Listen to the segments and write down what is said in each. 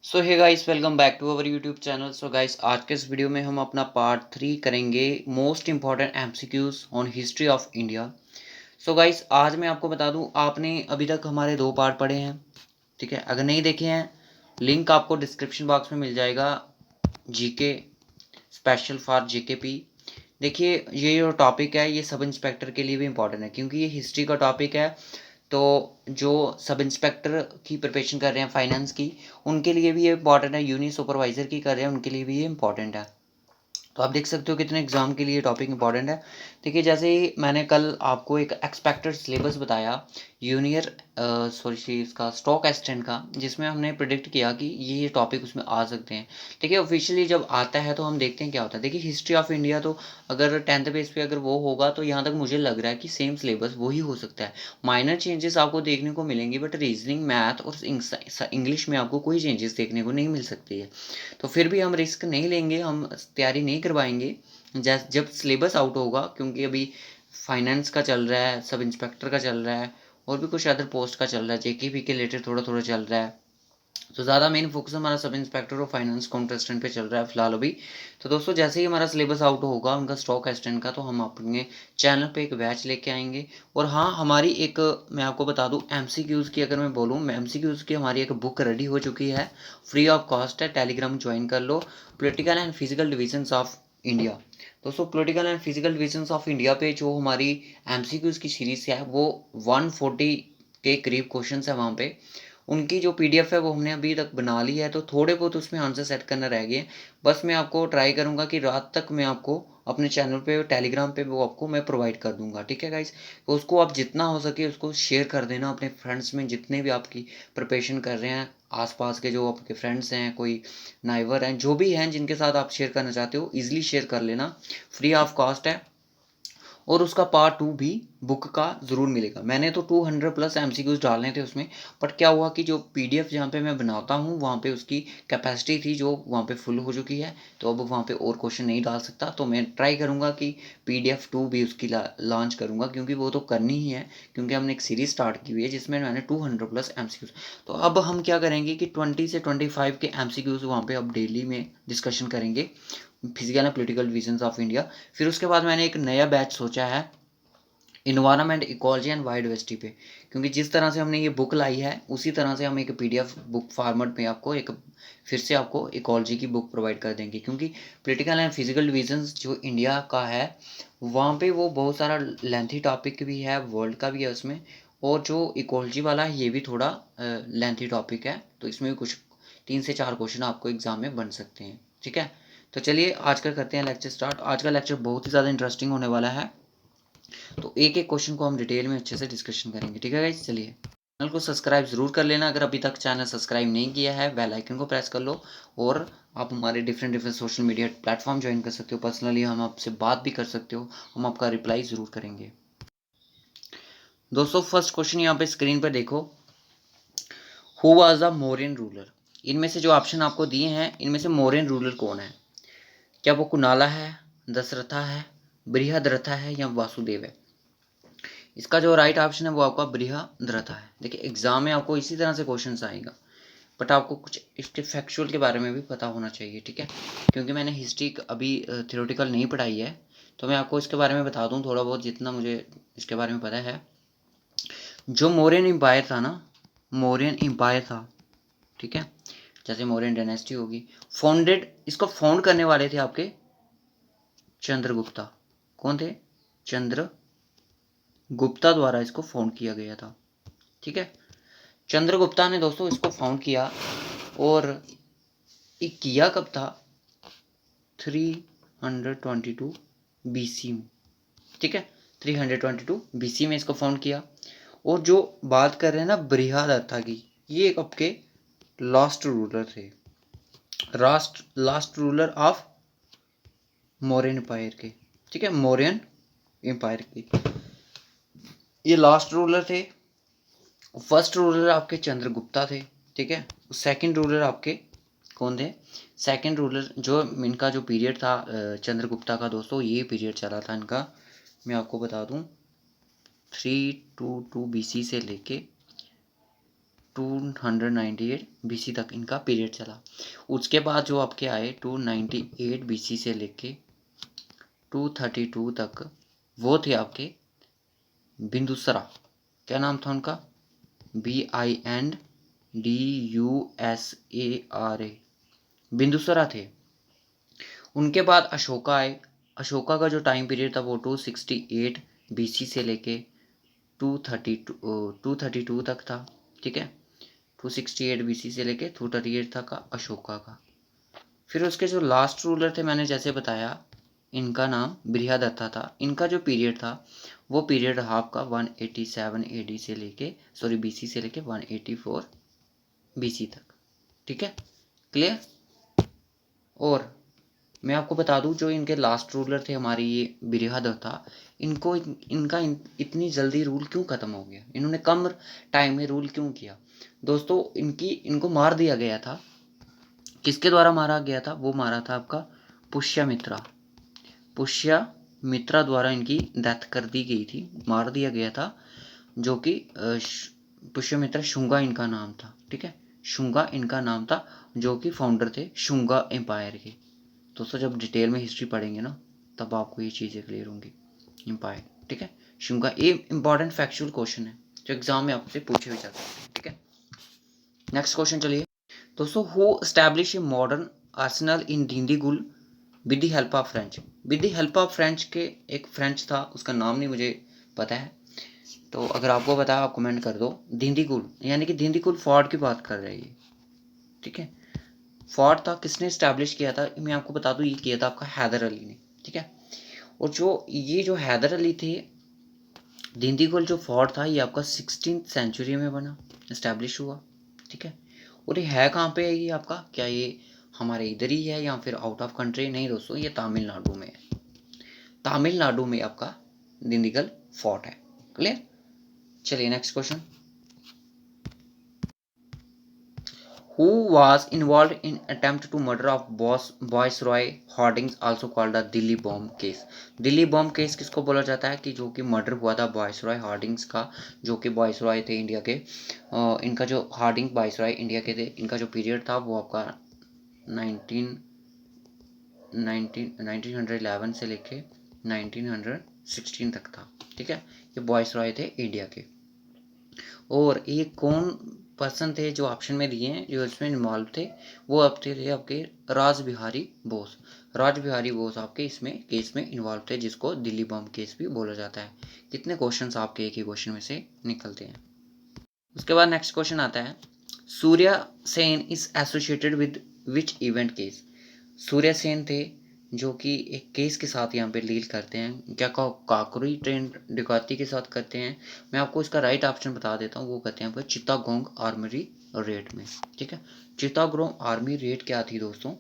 So hey guys, welcome back to our YouTube channel. So guys, आज के इस video में हम अपना पार्ट 3 करेंगे, most important MCQs on history of India. So guys, आज मैं आपको बता दूं, आपने अभी तक हमारे 2 पार्ट पढ़े हैं। ठीक है, अगर नहीं देखे हैं, लिंक आपको डिस्क्रिप्शन बॉक्स में मिल जाएगा। GK special for GKP. देखिए, ये जो टॉपिक है ये सब इंस्पेक्टर के लिए भी इम्पोर्टेंट है, क्योंकि ये हिस्ट्री का टॉपिक है। तो जो सब इंस्पेक्टर की प्रिपरेशन कर रहे हैं फाइनेंस की, उनके लिए भी ये इंपॉर्टेंट है। यूनिट सुपरवाइज़र की कर रहे हैं, उनके लिए भी ये इंपॉर्टेंट है। तो आप देख सकते हो कितने एग्जाम के लिए टॉपिक इंपॉर्टेंट है। देखिए, जैसे ही मैंने कल आपको एक एक्सपेक्टेड सिलेबस बताया यूनियर सॉरी इसका स्टॉक एक्सटेंड का, जिसमें हमने प्रिडिक्ट किया कि ये टॉपिक उसमें आ सकते हैं। देखिए, ऑफिशियली जब आता है तो हम देखते हैं क्या होता है। देखिए, हिस्ट्री ऑफ इंडिया तो अगर 10th बेस पे अगर वो होगा तो यहाँ तक मुझे लग रहा है कि सेम सिलेबस वही हो सकता है। माइनर चेंजेस आपको देखने को मिलेंगी, बट रीजनिंग, मैथ और इंग्लिश में आपको कोई चेंजेस देखने को नहीं मिल सकती है। तो फिर भी हम रिस्क नहीं लेंगे, हम तैयारी नहीं करवाएंगे जब सिलेबस आउट होगा, क्योंकि अभी फाइनेंस का चल रहा है, सब इंस्पेक्टर का चल रहा है, और भी कुछ अदर पोस्ट का चल रहा है, जेकेपी के रिलेटेड थोड़ा थोड़ा चल रहा है। तो ज़्यादा मेन फोकस हमारा सब इंस्पेक्टर और फाइनेंस काउंटेस्टेंट पे चल रहा है फिलहाल अभी। तो दोस्तों, जैसे ही हमारा सिलेबस आउट होगा उनका स्टॉक असिस्टेंट का, तो हम अपने चैनल पे एक बैच लेके आएंगे। और हाँ, हमारी एक, मैं आपको बता दूं, एमसीक्यूज़ की अगर मैं बोलूँ, एमसीक्यूज़ की हमारी एक बुक रेडी हो चुकी है, फ्री ऑफ कॉस्ट है। टेलीग्राम ज्वाइन कर लो, political and physical divisions of India. दोस्तों, political and physical divisions of India पे जो हमारी एमसीक्यूज़ की सीरीज़ है, वो 140 के करीब क्वेश्चन है वहाँ पे। उनकी जो पीडीएफ है वो हमने अभी तक बना ली है, तो थोड़े बहुत उसमें आंसर सेट करना रह गए। बस मैं आपको ट्राई करूँगा कि रात तक मैं आपको अपने चैनल पे, टेलीग्राम पे वो आपको मैं प्रोवाइड कर दूंगा। ठीक है गाइस, तो उसको आप जितना हो सके उसको शेयर कर देना अपने फ्रेंड्स में, जितने भी आपकी प्रिपरेशन कर रहे हैं, आसपास के जो आपके फ्रेंड्स हैं, कोई नाइबर हैं, जो भी हैं जिनके साथ आप शेयर करना चाहते हो, ईजिली शेयर कर लेना। फ्री ऑफ कॉस्ट है, और उसका पार्ट 2 भी बुक का ज़रूर मिलेगा। मैंने तो 200 प्लस एमसीक्यूज डालने थे उसमें, बट क्या हुआ कि जो पीडीएफ जहाँ पे मैं बनाता हूँ वहाँ पे उसकी कैपेसिटी थी जो वहाँ पे फुल हो चुकी है, तो अब वहाँ पे और क्वेश्चन नहीं डाल सकता। तो मैं ट्राई करूँगा कि पीडीएफ 2 भी उसकी लॉन्च करूँगा, क्योंकि वो तो करनी ही है, क्योंकि हमने एक सीरीज स्टार्ट की हुई है जिसमें मैंने 200 प्लस एमसीक्यूज। तो अब हम क्या करेंगे कि 20 से 25 के एमसीक्यूज वहाँ पे अब डेली में डिस्कशन करेंगे, physical and political visions of India. फिर उसके बाद मैंने एक नया बैच सोचा है, इन्वायरमेंट, इकोलॉजी एंड बायोडाइवर्सिटी पे, क्योंकि जिस तरह से हमने ये बुक लाई है उसी तरह से हम एक पीडीएफ बुक फॉर्मेट में आपको एक फिर से आपको इकोलॉजी की बुक प्रोवाइड कर देंगे। क्योंकि पॉलिटिकल एंड फिजिकल डिवीजन्स जो इंडिया का है, वहाँ पे वो बहुत सारा लेंथी टॉपिक भी है, वर्ल्ड का भी है उसमें। और जो इकोलॉजी वाला है ये भी थोड़ा लेंथी टॉपिक है, तो इसमें भी कुछ 3 से 4 क्वेश्चन आपको एग्जाम में बन सकते हैं। ठीक है, तो चलिए आज का करते हैं लेक्चर स्टार्ट। आज का लेक्चर बहुत ही ज़्यादा इंटरेस्टिंग होने वाला है, तो एक एक क्वेश्चन को हम डिटेल में अच्छे से डिस्कशन करेंगे। ठीक है गाइस, चलिए चैनल को सब्सक्राइब जरूर कर लेना। अगर अभी तक चैनल सब्सक्राइब नहीं किया है, बेल आइकन को प्रेस कर लो। और आप हमारे different different social media platform join कर सकते हो, पर्सनली हम आपसे बात भी कर सकते हो, हम आपका रिप्लाई ज़रूर करेंगे। दोस्तों, फर्स्ट क्वेश्चन यहाँ पे स्क्रीन पर देखो, who was the Mauryan ruler. इनमें से जो ऑप्शन आपको दिए हैं, इनमें से मौर्यन रूलर कौन है? क्या वो कुणाला है, दशरथा है, बृहद्रथा है, या वासुदेव है? इसका जो राइट ऑप्शन है वो आपका बृहद्रथा है। देखिए, एग्जाम में आपको इसी तरह से क्वेश्चन आएगा, बट आपको कुछ इसके फैक्चुअल के बारे में भी पता होना चाहिए। ठीक है, क्योंकि मैंने हिस्ट्री अभी थ्योरेटिकल नहीं पढ़ाई है, तो मैं आपको इसके बारे में बता दूं थोड़ा बहुत जितना मुझे इसके बारे में पता है। जो मौर्यन एम्पायर था ना, मौर्यन एम्पायर था, ठीक है, जैसे मौर्यन डायनेस्टी होगी, फाउंडेड, इसको फाउंड करने वाले थे आपके चंद्रगुप्ता। कौन थे? चंद्रगुप्ता द्वारा इसको फाउंड किया गया था। ठीक है, चंद्रगुप्ता ने दोस्तों इसको फाउंड किया, और ये किया कब था? 322 बीसी में। ठीक है, 322 बीसी में इसको फाउंड किया। और जो बात कर रहे हैं ना बृहदरथा की, ये आपके लास्ट रूलर थे, last ruler of Mauryan empire के। ठीक है, मौर्यन एम्पायर के ये लास्ट रूलर थे। फर्स्ट रूलर आपके चंद्रगुप्ता थे। ठीक है, सेकंड रूलर आपके कौन थे? सेकंड रूलर जो इनका जो पीरियड था चंद्रगुप्ता का, दोस्तों ये पीरियड चला था इनका, मैं आपको बता दूं, 322 बीसी से लेके 298 BC तक इनका पीरियड चला। उसके बाद जो आपके आए 298 BC से लेके 232 तक, वो थे आपके बिंदुसरा। क्या नाम था उनका? BINDUSARA, बिंदुसरा थे। उनके बाद अशोका आए। अशोका का जो टाइम पीरियड था वो 268 BC से लेके 232 तक था। ठीक है, 268 BC से लेके 238 तक का अशोका का। फिर उसके जो लास्ट रूलर थे, मैंने जैसे बताया, इनका नाम बृहदत्ता था। इनका जो पीरियड था वो पीरियड रहा आपका 187 AD से लेके BC से लेके 184 BC तक। ठीक है, क्लियर। और मैं आपको बता दूं, जो इनके लास्ट रूलर थे हमारे ये बृहदत्ता, इनको इतनी जल्दी रूल क्यों ख़त्म हो गया? इन्होंने कम टाइम में रूल क्यों किया? दोस्तों, इनको मार दिया गया था। किसके द्वारा मारा गया था? वो मारा था आपका पुष्यमित्रा। पुष्यमित्रा द्वारा इनकी डेथ कर दी गई थी, मार दिया गया था, जो कि पुष्यमित्रा शुंगा इनका नाम था। ठीक है, शुंगा इनका नाम था, जो कि फाउंडर थे शुंगा एम्पायर के। दोस्तों, जब डिटेल में हिस्ट्री पढ़ेंगे ना, तब आपको ये चीज़ें क्लियर होंगी। एम्पायर, ठीक है, शुंगा। ये इंपॉर्टेंट फैक्चुअल क्वेश्चन है जो एग्जाम में आपसे पूछे भी जाते हैं। ठीक है, नेक्स्ट क्वेश्चन चलिए दोस्तों। Who establish a modern Arsenal in Dindigul with the help of French? With the help of French के एक फ्रेंच था, उसका नाम नहीं मुझे पता है, तो अगर आपको पता है आप कमेंट कर दो। दिंडीगुल, यानी कि दिंडीगुल फोर्ट की बात कर रही है। ठीक है, फोर्ट था, किसने स्टैब्लिश किया था? मैं आपको बता दूं, ये किया था आपका हैदर अली ने। ठीक है, और जो हैदर अली थे, दिंडीगुल जो फोर्ट था ये आपका 16th सेंचुरी में बना, इस्टेब्लिश हुआ। ठीक है, और ये है कहाँ पे है? ये आपका, क्या ये हमारे इधर ही है या फिर आउट ऑफ कंट्री? नहीं दोस्तों, ये तमिलनाडु में है। तमिलनाडु में आपका दिंडीगल फोर्ट है। क्लियर, चलिए next question. Who was involved in attempt to murder of Viceroy Harding, also called the Delhi bomb case? Delhi bomb case किसको बोला जाता है? कि जो कि मर्डर हुआ था वायसरॉय हार्डिंग्स का, जो कि वायसरॉय थे इंडिया के। इनका जो हार्डिंग वायसरॉय इंडिया के थे, इनका जो पीरियड था वो आपका 1911 से लेके 1916 तक था। ठीक है, ये वायसरॉय थे इंडिया के। और ये कौन पर्सन थे जो ऑप्शन में दिए हैं जो इसमें इन्वॉल्व थे? वो अब थे आपके राज बिहारी बोस। राज बिहारी बोस आपके इसमें केस में इन्वॉल्व थे, जिसको दिल्ली बम केस भी बोला जाता है। कितने क्वेश्चंस आपके एक ही क्वेश्चन में से निकलते हैं। उसके बाद नेक्स्ट क्वेश्चन आता है, Surya Sen is associated with which event case? Surya Sen थे जो कि एक केस के साथ यहाँ पे डील करते हैं। क्या काकोरी ट्रेन डकैती के साथ करते हैं? मैं आपको इसका राइट ऑप्शन बता देता हूँ। वो कहते हैं आपको चित्तागोंग आर्मरी रेड में। ठीक है, चित्तागोंग आर्मी रेड क्या थी दोस्तों?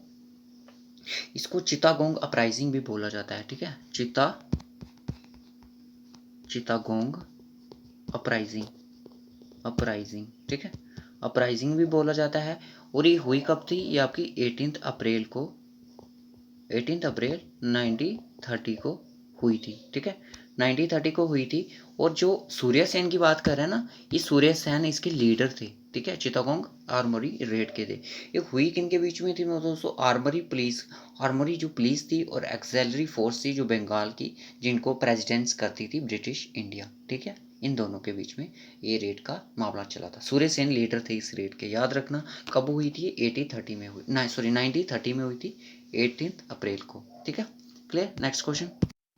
इसको चित्तागोंग अपराइजिंग भी बोला जाता है। ठीक है, चित्तागोंग अपराइजिंग। ठीक है, अपराइजिंग भी बोला जाता है। और ये हुई कब थी? ये आपकी 18 अप्रैल को 1930 को हुई थी। ठीक है, 1930 को हुई थी। और जो सूर्या सेन की बात कर रहे हैं ना, ये सूर्या सेन इसके लीडर थे। ठीक है, चित्तागोंग आर्मरी रेड के थे। ये हुई किन के बीच में थी दोस्तों? आर्मरी जो पुलिस थी और एक्सेलरी फोर्स थी जो बंगाल की, जिनको प्रेसिडेंट्स करती थी ब्रिटिश इंडिया। ठीक है, इन दोनों के बीच में ये रेड का मामला चला था। सूर्य सेन लीडर थे इस रेड के। याद रखना कब हुई थी? 1830 में हुई, 1930 में हुई थी, 18 अप्रैल को। ठीक है, क्लियर। Next question.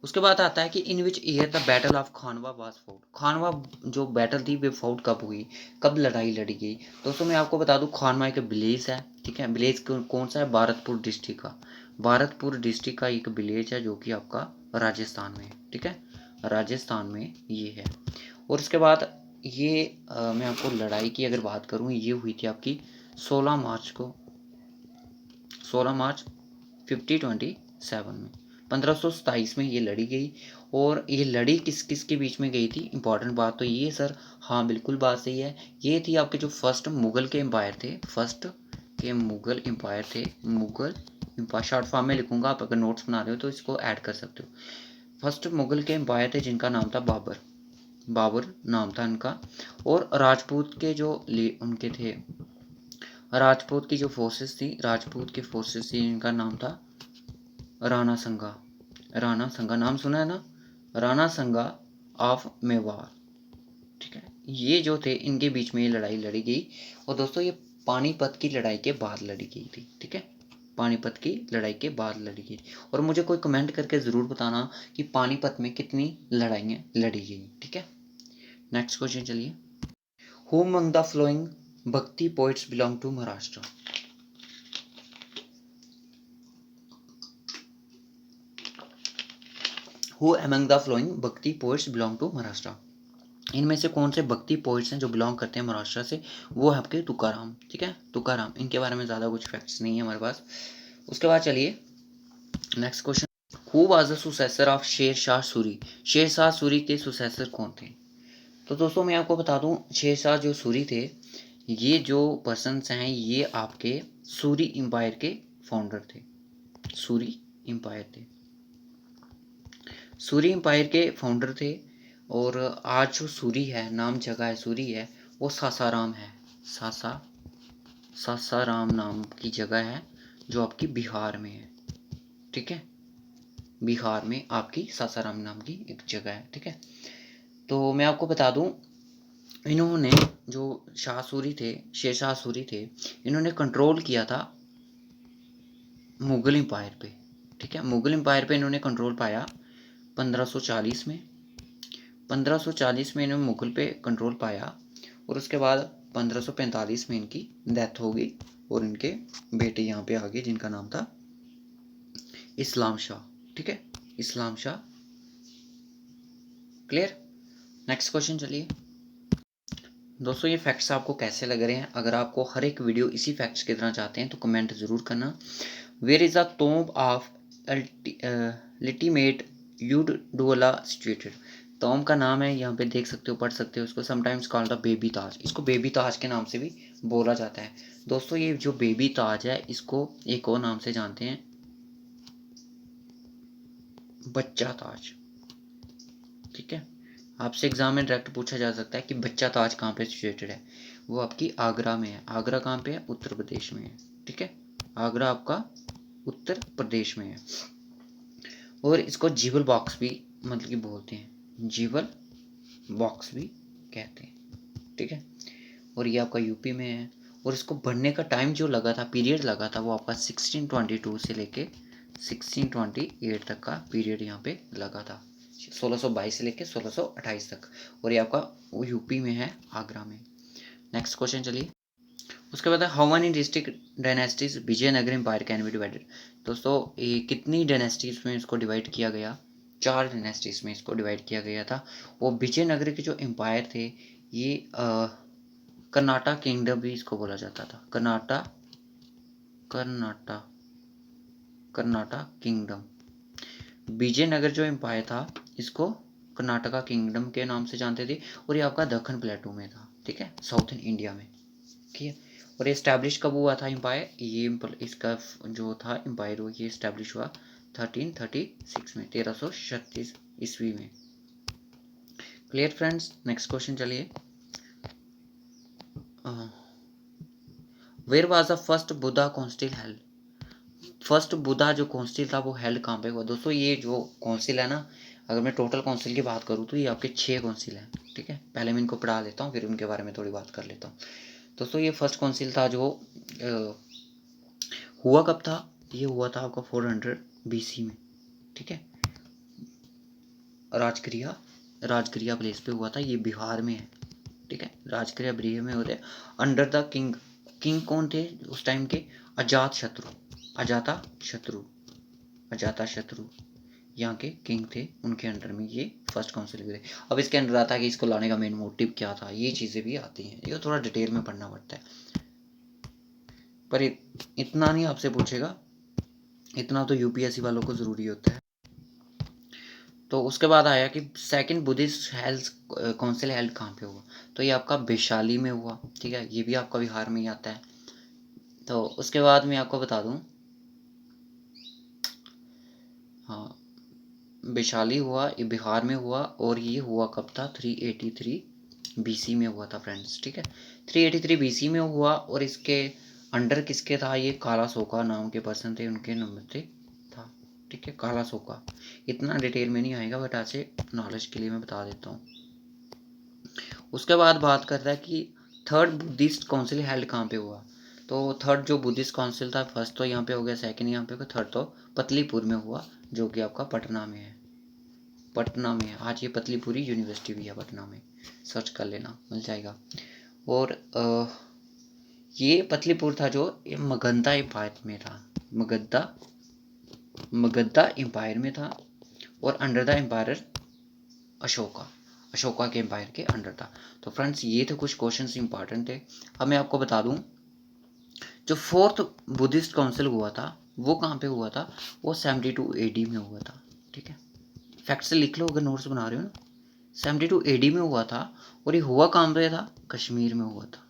उसके बाद आता है कि in which year the battle of Khanwa was fought? Khanwa जो बैटल थी वे फाउट कब हुई, कब लड़ाई लड़ी गई? दोस्तों, मैं आपको बता दूं, खानवा एक विलेज है। ठीक है, विलेज कौन सा है? भारतपुर डिस्ट्रिक्ट का। भारतपुर डिस्ट्रिक्ट का एक विलेज है जो कि आपका राजस्थान में है। ठीक है, राजस्थान में ये है। और उसके बाद ये मैं आपको लड़ाई की अगर बात करूं, ये हुई थी आपकी 16 मार्च को, 16 मार्च 1527 में, 1527 में ये लड़ी गई। और ये लड़ी किस किस के बीच में गई थी? इंपॉर्टेंट बात तो ये सर, हाँ बिल्कुल बात सही है। ये थी आपके जो फर्स्ट मुगल के एम्पायर थे, फर्स्ट के मुगल एम्पायर थे। मुगल एम्पायर शॉर्ट फॉर्म में लिखूंगा, आप अगर नोट्स बना रहे हो तो इसको ऐड कर सकते हो। फर्स्ट मुगल के एम्पायर थे जिनका नाम था बाबर। बाबर नाम था इनका। और राजपूत के जो उनके थे, राजपूत की जो फोर्सेस थी, राजपूत की फोर्सेस थी, इनका नाम था राणा संगा। राणा संगा नाम सुना है ना, राणा संगा ऑफ मेवाड़। ठीक है, ये जो थे इनके बीच में ये लड़ाई लड़ी गई। और दोस्तों ये पानीपत की लड़ाई के बाद लड़ी गई थी। ठीक है, पानीपत की लड़ाई के बाद लड़ी गई। और मुझे कोई कमेंट करके ज़रूर बताना कि पानीपत में कितनी लड़ाइयाँ लड़ी गई। ठीक है, नेक्स्ट क्वेश्चन चलिए। Who among the following bhakti poets belong to Maharashtra? Who among the following bhakti poets belong to Maharashtra? इनमें से कौन से भक्ति पोइट्स हैं जो बिलोंग करते हैं महाराष्ट्र से? वो है आपके तुकाराम। ठीक है, तुकाराम। इनके बारे में ज़्यादा कुछ फैक्ट्स नहीं है हमारे पास। उसके बाद चलिए next question. Who was the सुसेसर of Sher Shah Suri? Sher Shah Suri के सुसेसर कौन थे? तो दोस्तों मैं आपको बता दूं, शेर शाह जो सूरी थे, ये जो पर्सन्स हैं ये आपके सूरी एम्पायर के फाउंडर थे। सूरी एम्पायर थे, सूरी एम्पायर के फाउंडर थे। और आज जो सूरी है, नाम जगह है सूरी है, वो सासाराम है। सासाराम नाम की जगह है जो आपकी बिहार में है। ठीक है, बिहार में आपकी सासाराम नाम की एक जगह है। ठीक है, तो मैं आपको बता दूं, इन्होंने जो शाह सूरी थे, शेर शाह सूरी थे, इन्होंने कंट्रोल किया था मुगल एम्पायर पे। ठीक है, मुगल एम्पायर पे इन्होंने कंट्रोल पाया 1540 में। 1540 में इन्होंने मुगल पे कंट्रोल पाया। और उसके बाद 1545 में इनकी डेथ हो गई। और इनके बेटे यहाँ पे आ गए जिनका नाम था इस्लाम शाह। ठीक है, इस्लाम शाह। क्लियर? नेक्स्ट क्वेश्चन चलिए। दोस्तों ये फैक्ट्स आपको कैसे लग रहे हैं? अगर आपको हर एक वीडियो इसी फैक्ट्स की तरह चाहते हैं तो कमेंट ज़रूर करना। Where is the tomb of Itimad Uddaulah situated? Tomb का नाम है, यहाँ पे देख सकते हो, पढ़ सकते हो इसको। समटाइम्स कॉल्ड द बेबी ताज, इसको बेबी ताज के नाम से भी बोला जाता है। दोस्तों ये जो बेबी ताज है इसको एक और नाम से जानते हैं, बच्चा ताज। ठीक है, आपसे एग्जाम में डायरेक्ट पूछा जा सकता है कि बच्चा ताज कहाँ पे सिचुएटेड है? वो आपकी आगरा में है। आगरा कहाँ पे है? उत्तर प्रदेश में है। ठीक है, आगरा आपका उत्तर प्रदेश में है। और इसको जीवल बॉक्स भी मतलब कि बोलते हैं, जीवल बॉक्स भी कहते हैं। ठीक है, और ये आपका यूपी में है। और इसको बनने का टाइम जो लगा था, पीरियड लगा था, वो आपका 1622 से लेके 1628 तक का पीरियड यहाँ पे लगा था। 1622 से लेके 1628 तक। और ये आपका वो यूपी में है, आगरा में। नेक्स्ट क्वेश्चन चलिए। उसके बाद how many district dynasties Vijayanagar empire can be divided? दोस्तों ये कितनी डायनेस्टीज में इसको डिवाइड किया गया? 4 डायनेस्टीज में इसको डिवाइड किया गया था। वो विजयनगर के जो एम्पायर थे, ये कर्नाटा किंगडम भी इसको बोला जाता था। कर्नाटा किंगडम। विजयनगर जो एम्पायर था इसको कर्नाटका किंगडम के नाम से जानते थे। और ये आपका दक्षिण प्लेटू में था। ठीक है, साउथर्न इंडिया में। ठीक है, और ये इस्टेब्लिश कब हुआ था एम्पायर? ये इसका जो था एम्पायर, वो ये इस्टेब्लिश हुआ 1336 में, 1336 ईस्वी में। Clear friends? नेक्स्ट क्वेश्चन चलिए। Where was the first Buddha council held? First Buddha जो काउंसिल था वो हेल्ड कहाँ पे हुआ? दोस्तों ये जो काउंसिल है ना, अगर मैं टोटल काउंसिल की बात करूँ तो ये आपके 6 काउंसिल हैं। ठीक है, पहले मैं इनको पढ़ा लेता हूँ, फिर उनके बारे में थोड़ी बात कर लेता हूँ। दोस्तों ये फर्स्ट काउंसिल था जो हुआ कब था? ये हुआ था आपका 400 BC में। ठीक है, राजगिरिया प्लेस पे हुआ था। ये बिहार में है। ठीक है, राजगिरिया बिहार में होते हैं। Under the king. किंग कौन थे उस टाइम के? अजात शत्रु यहाँ के किंग थे, उनके अंडर में ये फर्स्ट काउंसिल हुए। अब इसके अंदर आता है कि इसको लाने का मेन मोटिव क्या था, ये चीज़ें भी आती हैं। ये थोड़ा डिटेल में पढ़ना पड़ता है, पर इतना नहीं आपसे पूछेगा, इतना तो यूपीएससी वालों को ज़रूरी होता है। तो उसके बाद आया कि second Buddhist health council held कहाँ पे हुआ? तो ये आपका वैशाली में हुआ। ठीक है, ये भी आपका बिहार में ही आता है। तो उसके बाद मैं आपको बता दूं, हाँ वैशाली हुआ, ये बिहार में हुआ, और ये हुआ कब था, 383 बीसी में हुआ था फ्रेंड्स, ठीक है। 383 बीसी में हुआ, और इसके अंडर किसके था, ये काला सोका नाम के पर्सन थे, उनके नंबर थे था, ठीक है, काला सोका। इतना डिटेल में नहीं आएगा, बट आज से नॉलेज के लिए मैं बता देता हूँ। उसके बाद बात करता है कि थर्ड बुद्धिस्ट काउंसिल हेल्ड कहाँ पे हुआ। तो थर्ड जो बुद्धिस्ट काउंसिल था, फर्स्ट तो यहाँ पे हो गया, सेकंड यहाँ पे हो गया, थर्ड तो पतलीपुर में हुआ, जो कि आपका पटना में है। पटना में है आज, ये पतलीपुरी यूनिवर्सिटी भी है पटना में, सर्च कर लेना मिल जाएगा। और ये पतलीपुर था जो ये मगधा एम्पायर में था, मगधा एम्पायर में था, और अंडर द एम्पायर अशोका के एम्पायर के अंडर था। तो फ्रेंड्स ये थे कुछ क्वेश्चंस इंपॉर्टेंट थे। अब मैं आपको बता दूं, जो फोर्थ बुद्धिस्ट काउंसिल हुआ था वो कहाँ पे हुआ था, वो 72 AD में हुआ था, ठीक है। फैक्ट से लिख लो अगर नोट्स बना रहे हो ना। 72 AD में हुआ था, और ये हुआ कहाँ पे था, कश्मीर में हुआ था।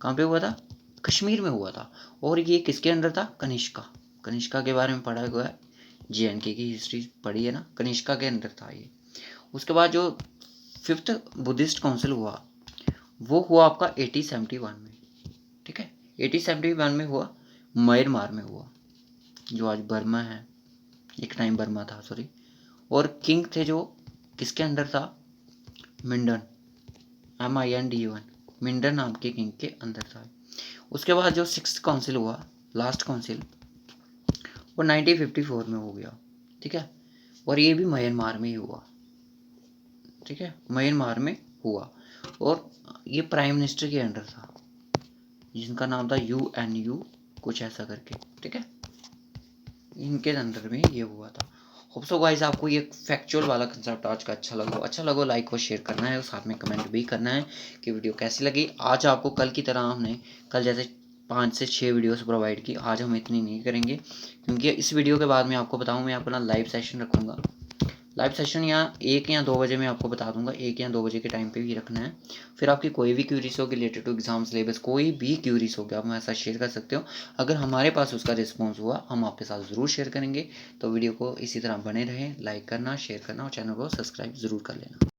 कहाँ पे हुआ था, कश्मीर में हुआ था। और ये किसके अंडर था, कनिष्का के बारे में पढ़ा हुआ है, JNK की हिस्ट्री पढ़ी है ना, कनिष्का के अंदर था ये। उसके बाद जो फिफ्थ बुद्धिस्ट काउंसिल हुआ वो हुआ आपका 1871 में, ठीक है। 1871 में हुआ, म्यांमार में हुआ, जो आज बर्मा है, एक टाइम बर्मा था सॉरी। और किंग थे जो किसके अंडर था, मिंडन, MINDUN, मिंडन नाम के किंग के अंदर था। उसके बाद जो सिक्स्थ काउंसिल हुआ, लास्ट काउंसिल, वो 1954 में हो गया, ठीक है। और ये भी म्यांमार में ही हुआ, ठीक है, म्यांमार में हुआ। और ये प्राइम मिनिस्टर के अंडर था, जिनका नाम था UNU कुछ ऐसा करके, ठीक है, इनके अंडर में ये हुआ था। होप सो गाइस आपको ये फैक्चुअल वाला कंसेप्ट आज का अच्छा लगा लाइक और शेयर करना है, और साथ में कमेंट भी करना है कि वीडियो कैसी लगी। आज आपको कल की तरह हमने कल जैसे 5 से 6 वीडियोस प्रोवाइड की, आज हम इतनी नहीं करेंगे, क्योंकि इस वीडियो के बाद मैं आपको बताऊँ, मैं अपना लाइव सेशन रखूँगा। लाइव सेशन या 1 या 2 बजे मैं आपको बता दूंगा, 1 या 2 बजे के टाइम पे भी रखना है। फिर आपकी कोई भी क्यूरीज हो रिलेटेड टू एग्जाम सिलेबस, कोई भी क्यूरीज हो आप हमारे साथ शेयर कर सकते हो। अगर हमारे पास उसका रिस्पॉन्स हुआ हम आपके साथ ज़रूर शेयर करेंगे। तो वीडियो को इसी तरह बने रहें, लाइक करना, शेयर करना, और चैनल को सब्सक्राइब ज़रूर कर लेना।